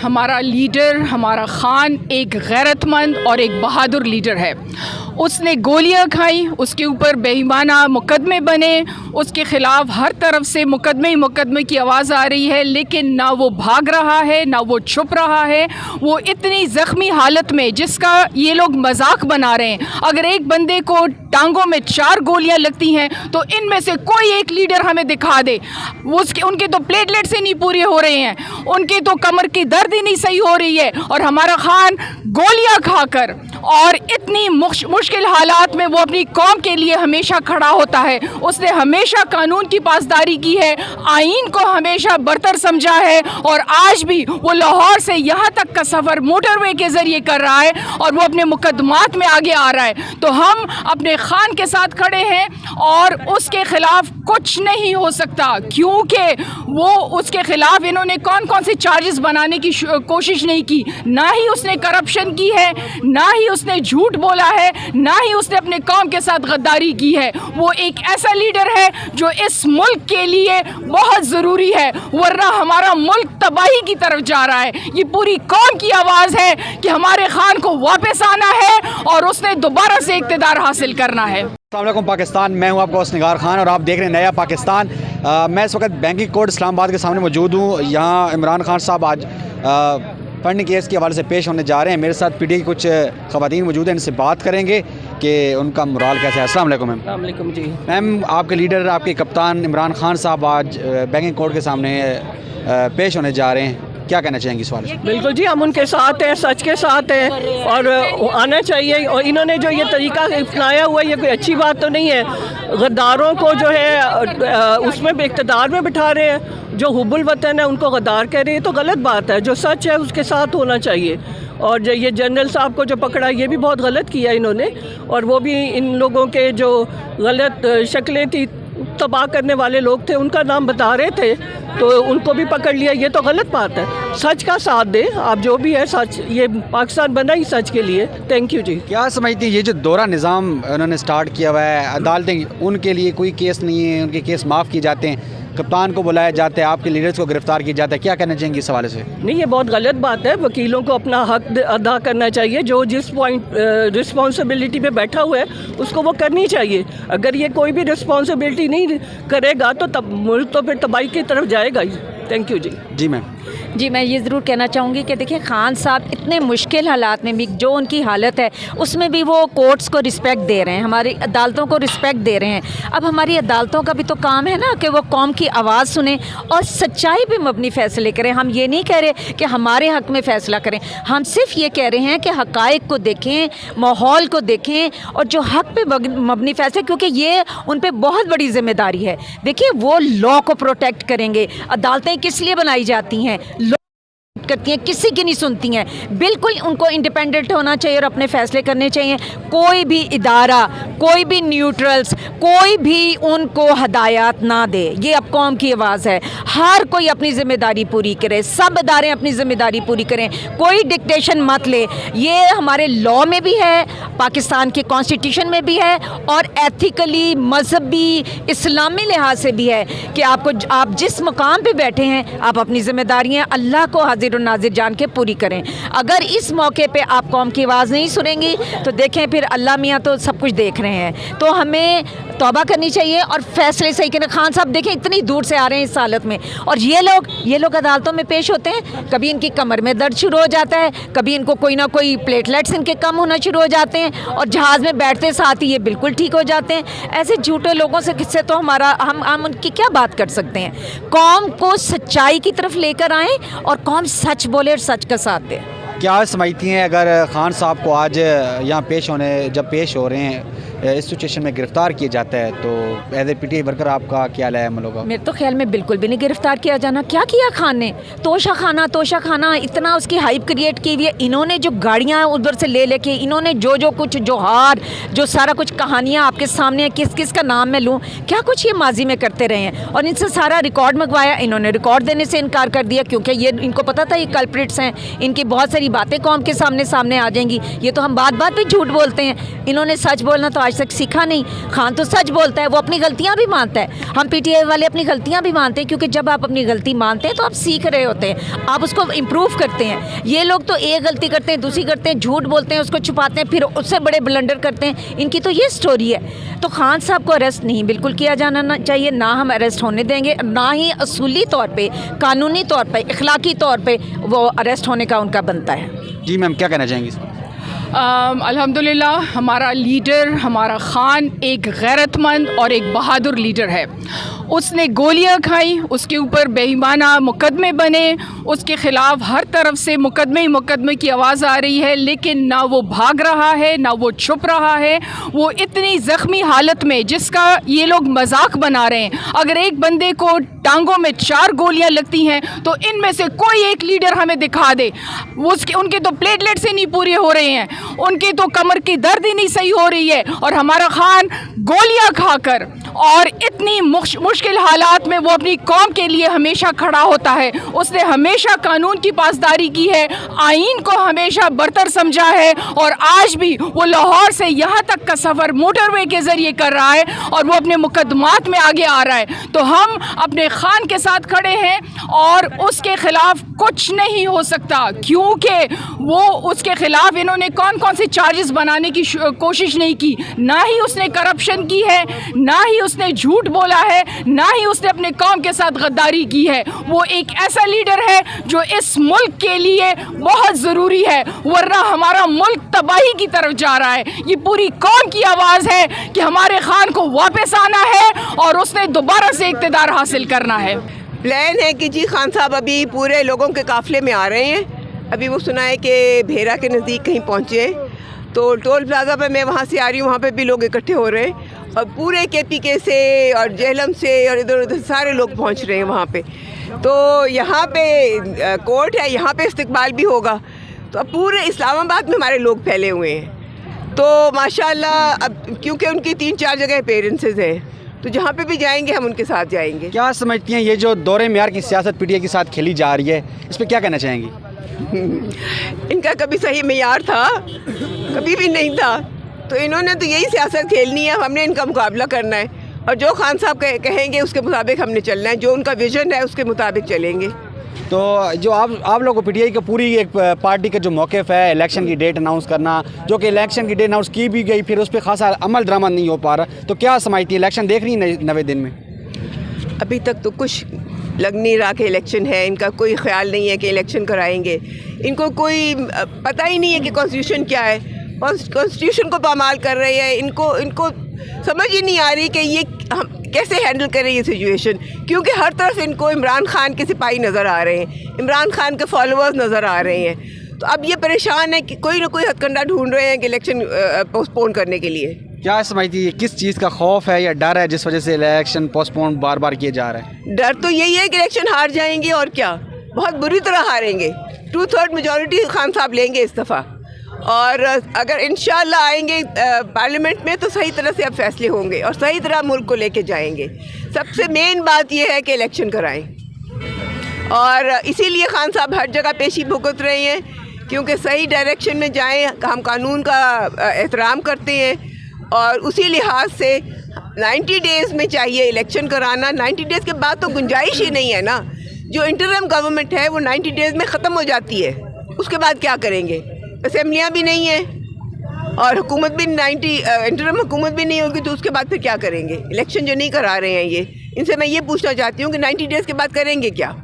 ہمارا لیڈر ہمارا خان ایک غیرت مند اور ایک بہادر لیڈر ہے. اس نے گولیاں کھائیں, اس کے اوپر بے ایمانہ مقدمے بنے, اس کے خلاف ہر طرف سے مقدمے کی آواز آ رہی ہے, لیکن نہ وہ بھاگ رہا ہے نہ وہ چھپ رہا ہے. وہ اتنی زخمی حالت میں, جس کا یہ لوگ مذاق بنا رہے ہیں, اگر ایک بندے کو ٹانگوں میں 4 گولیاں لگتی ہیں تو ان میں سے کوئی ایک لیڈر ہمیں دکھا دے. ان کے تو پلیٹلیٹ سے نہیں پورے ہو رہے ہیں, ان کے تو کمر کی درد ہی نہیں صحیح ہو رہی ہے, اور ہمارا خان گولیاں کھا کر اور اتنی مشکل حالات میں وہ اپنی قوم کے لیے ہمیشہ کھڑا ہوتا ہے. اس نے ہمیشہ قانون کی پاسداری کی ہے, آئین کو ہمیشہ برتر سمجھا ہے, اور آج بھی وہ لاہور سے یہاں تک کا سفر موٹر وے کے ذریعے کر رہا ہے اور وہ اپنے مقدمات میں آگے آ رہا ہے. تو ہم اپنے خان کے ساتھ کھڑے ہیں اور اس کے خلاف کچھ نہیں ہو سکتا, کیونکہ وہ اس کے خلاف انہوں نے کون سے چارجز بنانے کی کوشش نہیں کی. نہ ہی اس نے کرپشن کی ہے, نہ ہی اس نے جھوٹ بولا ہے, نہ ہی اس نے اپنے قوم کے ساتھ غداری کی ہے. وہ ایک ایسا لیڈر ہے جو اس ملک کے لیے بہت ضروری ہے, ورنہ ہمارا ملک تباہی کی طرف جا رہا ہے. یہ پوری قوم کی آواز ہے کہ ہمارے خان کو واپس آنا ہے اور اس نے دوبارہ سے اقتدار حاصل کرنا ہے. السلام علیکم پاکستان, میں ہوں آپ کا نگار خان اور آپ دیکھ رہے ہیں نیا پاکستان. میں اس وقت بینکنگ کوڈ اسلام آباد کے سامنے موجود ہوں. یہاں عمران خان صاحب آج فنڈنگ کیس کے حوالے سے پیش ہونے جا رہے ہیں. میرے ساتھ پی ٹی کی کچھ خواتین موجود ہیں, ان سے بات کریں گے کہ ان کا مرال کیسا ہے. السلام علیکم میم. السلام علیکم جی. میم, آپ کے لیڈر آپ کے کپتان عمران خان صاحب آج بینکنگ کوڈ کے سامنے پیش ہونے جا رہے ہیں, کیا کہنا چاہیں گے اس والے؟ بالکل جی, ہم ان کے ساتھ ہیں, سچ کے ساتھ ہیں, اور آنا چاہیے. اور انہوں نے جو یہ طریقہ اپنایا ہوا ہے یہ کوئی اچھی بات تو نہیں ہے. غداروں کو جو ہے اس میں اقتدار میں بٹھا رہے ہیں, جو حب الوطن ہے ان کو غدار کہہ رہے ہیں, تو غلط بات ہے. جو سچ ہے اس کے ساتھ ہونا چاہیے. اور جو یہ جنرل صاحب کو جو پکڑا یہ بھی بہت غلط کیا انہوں نے, اور وہ بھی ان لوگوں کے جو غلط شکلیں تھی, تباہ کرنے والے لوگ تھے, ان کا نام بتا رہے تھے, تو ان کو بھی پکڑ لیا. یہ تو غلط بات ہے. سچ کا ساتھ دیں آپ, جو بھی ہے سچ. یہ پاکستان بنا ہی سچ کے لیے. تھینک یو جی. کیا سمجھتی ہیں یہ جو دورہ نظام انہوں نے سٹارٹ کیا ہوا ہے, عدالتیں ان کے لیے کوئی کیس نہیں ہے, ان کے کیس معاف کیے جاتے ہیں, کپتان کو بلایا جاتا ہے, آپ کے لیڈرز کو گرفتار کیا جاتا ہے, کیا کہنا چاہیں گے اس حوالے سے؟ نہیں, یہ بہت غلط بات ہے. وکیلوں کو اپنا حق ادا کرنا چاہیے. جو جس پوائنٹ رسپانسبلٹی پہ بیٹھا ہوا ہے اس کو وہ کرنی چاہیے. اگر یہ کوئی بھی رسپانسبلٹی نہیں کرے گا تو ملک تو پھر تباہی کی طرف جائے گا ہی. تھینک یو جی. جی میم. جی, میں یہ ضرور کہنا چاہوں گی کہ دیکھیں خان صاحب اتنے مشکل حالات میں بھی جو ان کی حالت ہے اس میں بھی وہ کورٹس کو رسپیکٹ دے رہے ہیں, ہماری عدالتوں کو رسپیکٹ دے رہے ہیں. اب ہماری عدالتوں کا بھی تو کام ہے نا کہ وہ قوم کی آواز سنیں اور سچائی پہ مبنی فیصلے کریں. ہم یہ نہیں کہہ رہے کہ ہمارے حق میں فیصلہ کریں, ہم صرف یہ کہہ رہے ہیں کہ حقائق کو دیکھیں, ماحول کو دیکھیں, اور جو حق پہ مبنی فیصلے, کیونکہ یہ ان پہ بہت بڑی ذمہ داری ہے. دیکھیں وہ لا کو پروٹیکٹ کریں گے. عدالتیں کس لیے بنائی جاتی ہیں؟ کرتی ہیں, کسی کی نہیں سنتی ہیں. بالکل ان کو انڈیپینڈنٹ ہونا چاہیے اور اپنے فیصلے کرنے چاہیے. کوئی بھی ادارہ, کوئی بھی نیوٹرلز, کوئی بھی ان کو ہدایات نہ دے. یہ اب قوم کی آواز ہے. ہر کوئی اپنی ذمہ داری پوری کرے, سب ادارے اپنی ذمہ داری پوری کریں, کوئی ڈکٹیشن مت لے. یہ ہمارے لا میں بھی ہے, پاکستان کے کانسٹیٹیوشن میں بھی ہے, اور ایتھیکلی مذہبی اسلامی لحاظ سے بھی ہے کہ آپ جس مقام پہ بیٹھے ہیں آپ اپنی ذمہ داریاں اللہ کو حاضر ناظر جان کے پوری کریں. اگر اس موقع پہ آپ قوم کی آواز نہیں سنیں گی تو دیکھیں پھر اللہ میاں تو سب کچھ دیکھ رہے ہیں. تو ہمیں توبہ کرنی چاہیے اور فیصلے صحیح کریں. خان صاحب دیکھیں اتنی دور سے آ رہے ہیں اس حالت میں, اور یہ لوگ عدالتوں میں پیش ہوتے ہیں, کبھی ان کی کمر میں درد شروع ہو جاتا ہے, کبھی ان کو کوئی نہ کوئی پلیٹلیٹس ان کے کم ہونا شروع ہو جاتے ہیں, اور جہاز میں بیٹھتے ساتھ ہی یہ بالکل ٹھیک ہو جاتے ہیں. ایسے جھوٹے لوگوں سے کس سے تو ہم ان کی کیا بات کر سکتے ہیں؟ قوم کو سچائی کی طرف لے کر آئیں اور قوم سچ بولے اور سچ کا ساتھ دے. کیا سمجھتی ہیں اگر خان صاحب کو آج یہاں جب پیش ہو رہے ہیں اس سچویشن میں گرفتار کیا جاتا ہے تو as a P T I worker آپ کا کیا ہے عمل ہوگا؟ میرے تو خیال میں بالکل بھی نہیں گرفتار کیا جانا. کیا خان نے توشہ خانہ اتنا اس کی ہائپ کریٹ کی ہوئی ہے. انہوں نے جو گاڑیاں ادھر سے لے کے, انہوں نے جو کچھ جوہار, جو سارا کچھ کہانیاں آپ کے سامنے ہیں, کس کا نام میں لوں, کیا کچھ یہ ماضی میں کرتے رہے ہیں, اور ان سے سارا ریکارڈ منگوایا. انہوں نے ریکارڈ دینے سے انکار کر دیا کیونکہ یہ ان کو پتا تھا یہ کلپریٹس ہیں, ان کی بہت ساری باتیں قوم کے سامنے آ جائیں گی. یہ تو ہم بات پہ جھوٹ بولتے ہیں, انہوں نے سچ بولنا تو آج تک سیکھا نہیں. خان تو سچ بولتا ہے, وہ اپنی غلطیاں بھی مانتا ہے. ہم پی ٹی آئی والے اپنی غلطیاں بھی مانتے ہیں, کیونکہ جب آپ اپنی غلطی مانتے ہیں تو آپ سیکھ رہے ہوتے ہیں, آپ اس کو امپروو کرتے ہیں. یہ لوگ تو ایک غلطی کرتے ہیں, دوسری کرتے ہیں, جھوٹ بولتے ہیں, اس کو چھپاتے ہیں, پھر اس سے بڑے بلنڈر کرتے ہیں. ان کی تو یہ سٹوری ہے. تو خان صاحب کو اریسٹ نہیں بالکل کیا جانا چاہیے, نہ ہم اریسٹ ہونے دیں گے, نہ ہی اصولی طور پہ, قانونی طور پہ, اخلاقی طور پہ وہ اریسٹ ہونے کا ان کا بنتا ہے. جی میم, کیا کہنا چاہیں گی؟ الحمدللہ ہمارا لیڈر, ہمارا خان ایک غیرت مند اور ایک بہادر لیڈر ہے. اس نے گولیاں کھائیں, اس کے اوپر بے ایمانہ مقدمے بنے, اس کے خلاف ہر طرف سے مقدمے کی آواز آ رہی ہے, لیکن نہ وہ بھاگ رہا ہے, نہ وہ چھپ رہا ہے. وہ اتنی زخمی حالت میں, جس کا یہ لوگ مذاق بنا رہے ہیں, اگر ایک بندے کو ٹانگوں میں 4 گولیاں لگتی ہیں تو ان میں سے کوئی ایک لیڈر ہمیں دکھا دے. ان کے تو پلیٹلیٹس ہی نہیں پورے ہو رہے ہیں, ان کی تو کمر کی درد ہی نہیں صحیح ہو رہی ہے, اور ہمارا خان گولیاں کھا کر اور اتنی مشکل حالات میں وہ اپنی قوم کے لیے ہمیشہ کھڑا ہوتا ہے. اس نے ہمیشہ قانون کی پاسداری کی ہے, آئین کو ہمیشہ برتر سمجھا ہے, اور آج بھی وہ لاہور سے یہاں تک کا سفر موٹر وے کے ذریعے کر رہا ہے, اور وہ اپنے مقدمات میں آگے آ رہا ہے. تو ہم اپنے خان کے ساتھ کھڑے ہیں, اور اس کے خلاف کچھ نہیں ہو سکتا, کیونکہ وہ اس کے خلاف انہوں نے کون سے چارجز بنانے کی کوشش نہیں کی. نہ ہی اس نے کرپشن کی ہے, نہ ہی اس نے جھوٹ بولا ہے, نہ ہی اس نے اپنے قوم کے ساتھ غداری کی ہے. وہ ایک ایسا لیڈر ہے جو اس ملک کے لیے بہت ضروری ہے, ورنہ ہمارا ملک تباہی کی طرف جا رہا ہے. یہ پوری قوم کی آواز ہے کہ ہمارے خان کو واپس آنا ہے, اور اس نے دوبارہ سے اقتدار حاصل کرنا ہے. پلان ہے کہ جی خان صاحب ابھی پورے لوگوں کے قافلے میں آ رہے ہیں. ابھی وہ سنا ہے کہ بھیرا کے نزدیک کہیں پہنچے ہیں, تو ٹول پلازا پہ میں وہاں سے آ رہی ہوں, وہاں پہ بھی لوگ اکٹھے ہو رہے ہیں, اور پورے کے پی کے سے اور جہلم سے اور ادھر ادھر سارے لوگ پہنچ رہے ہیں وہاں پہ. تو یہاں پہ کورٹ ہے, یہاں پہ استقبال بھی ہوگا. تو اب پورے اسلام آباد میں ہمارے لوگ پھیلے ہوئے ہیں. تو ماشاءاللہ اب کیونکہ ان کی 3-4 جگہ اپیرنسز ہیں, تو جہاں پہ بھی جائیں گے ہم ان کے ساتھ جائیں گے. کیا سمجھتی ہیں یہ جو دور معیار کی سیاست پی ٹی آئی کے ساتھ کھیلی جا رہی ہے, اس پہ کیا کہنا چاہیں گی؟ ان کا کبھی صحیح معیار تھا, کبھی بھی نہیں تھا. تو انہوں نے تو یہی سیاست کھیلنی ہے, ہم نے ان کا مقابلہ کرنا ہے, اور جو خان صاحب کہیں گے اس کے مطابق ہم نے چلنا ہے, جو ان کا ویژن ہے اس کے مطابق چلیں گے. تو جو آپ لوگوں کو پی ٹی آئی کا پوری ایک پارٹی کا جو موقف ہے الیکشن کی ڈیٹ اناؤنس کرنا, جو کہ الیکشن کی ڈیٹ اناؤنس کی بھی گئی, پھر اس پہ خاصا عمل درآمد نہیں ہو پا رہا, تو کیا سمجھتی ہے الیکشن دیکھ رہی ہیں 90 دن میں؟ ابھی تک تو کچھ لگ نہیں رہا کہ الیکشن ہے. ان کا کوئی خیال نہیں ہے کہ الیکشن کرائیں گے. ان کو کوئی پتہ ہی نہیں ہے کہ کانسٹیٹیوشن کیا ہے. کانسٹیٹیوشن کو پامال کر رہے ہیں. ان کو سمجھ ہی نہیں آ رہی کہ یہ ہم کیسے ہینڈل کریں یہ سچویشن, کیونکہ ہر طرف ان کو عمران خان کے سپاہی نظر آ رہے ہیں, عمران خان کے فالوورز نظر آ رہے ہیں. تو اب یہ پریشان ہے کہ کوئی نہ کوئی ہتھ کنڈا ڈھونڈ رہے ہیں کہ الیکشن پوسٹ پون کرنے کے لیے. کیا سمجھتی ہے کس چیز کا خوف ہے یا ڈر ہے جس وجہ سے الیکشن پوسٹ پون بار بار کیے جا رہے ہیں؟ ڈر تو یہی ہے کہ الیکشن ہار جائیں گے, اور کیا, بہت بری طرح ہاریں گے. 2/3 میجورٹی خان صاحب لیں گے اس دفعہ, اور اگر انشاءاللہ آئیں گے پارلیمنٹ میں تو صحیح طرح سے اب فیصلے ہوں گے, اور صحیح طرح ملک کو لے کے جائیں گے. سب سے مین بات یہ ہے کہ الیکشن کرائیں, اور اسی لیے خان صاحب ہر جگہ پیشی بھگت رہے ہیں, کیونکہ صحیح ڈائریکشن میں جائیں. ہم قانون کا احترام کرتے ہیں, اور اسی لحاظ سے 90 ڈیز میں چاہیے الیکشن کرانا. 90 ڈیز کے بعد تو گنجائش ہی نہیں ہے نا. جو انٹرم گورنمنٹ ہے وہ 90 ڈیز میں ختم ہو جاتی ہے, اس کے بعد کیا کریں گے؟ اسمبلیاں بھی نہیں ہیں, اور حکومت بھی انٹرم حکومت بھی نہیں ہوگی, تو اس کے بعد پھر کیا کریں گے؟ الیکشن جو نہیں کرا رہے ہیں یہ, ان سے میں یہ پوچھنا چاہتی ہوں کہ 90 ڈیز کے بعد کریں گے کیا؟